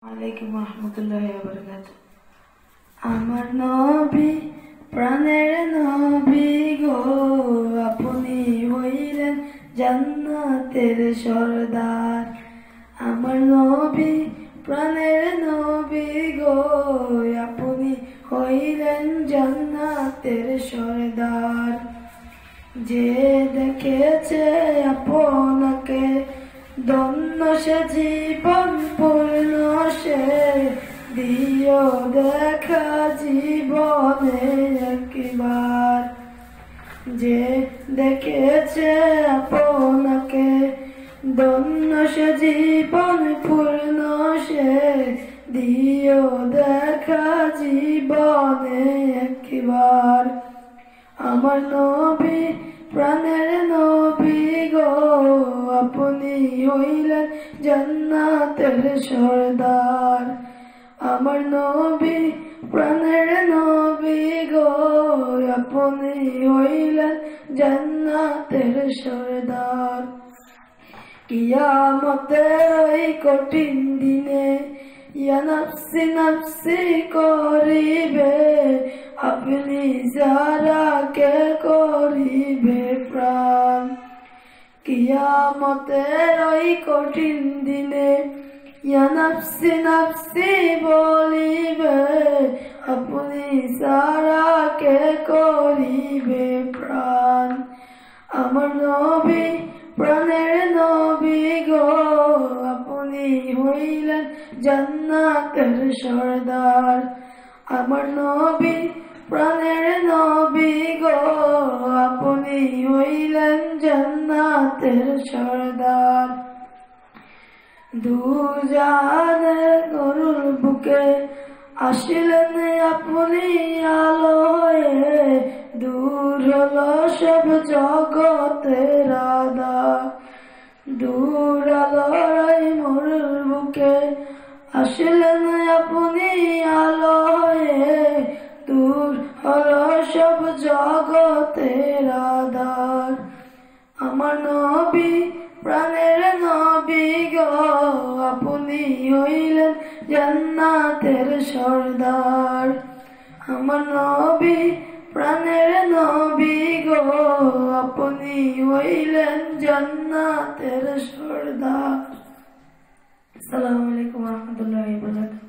আলাইকুম রহমতুল্লাহি ওয়া বারাকাতুহু। আমার নবী প্রাণের নবী গো, আপনি হইলেন জান্নাতের সরদার। আমার নবী প্রাণের নবী গো, আপনি হইলেন জান্নাতের সরদার। যে দেখেছে আপনাকে ধন্য সে জীবন পূর্ণ সে, দিও দেখা জীবনে একবার। যে দেখেছে আপনাকে ধন্য সে জীবন পূর্ণ সে, দিও দেখা জীবনে একবার। আমার নবী প্রাণের নবী গো, আপনি হইলেন জান্নাতের সরদার। আমার নবী প্রাণের নবী গো, আপনি হইলেন জান্নাতের সরদার। কিয়ামতের ওই কঠিন দিনে ইয়া নফসি নফসি করিবে, আপনি যারা কে করিবে প্রাণ। কিয়ামতের ওই কঠিন দিনে ইয়া নফসি নফসি বলিবে, আপনি যারা কে করিবে প্রাণ। আমার নবী প্রাণের নবী গো, আপনি হইলেন জান্নাতের সরদার। আমার নবী প্রাণের নবী গো, আপনি হইলেন জান্নাতের সরদার। দুজাহানের গরুর বুকে আসিলেন আপনি আলোয়ে, দূর হলো সব জগতের আঁধার। দূর আলোয় মরুর বুকে আসিলেন আপনি আলোয়ে, দূর হলো সব জগতের আঁধার। আমার নবী প্রাণের নবী গো, আপনি হইলেন জান্নাতের সরদার। আমার নবী প্রাণের নবী গো, আপনি হইলেন জান্নাতের সরদার। আসসালামু আলাইকুম ওয়া রাহমাতুল্লাহি ওয়া বারাকাতুহু।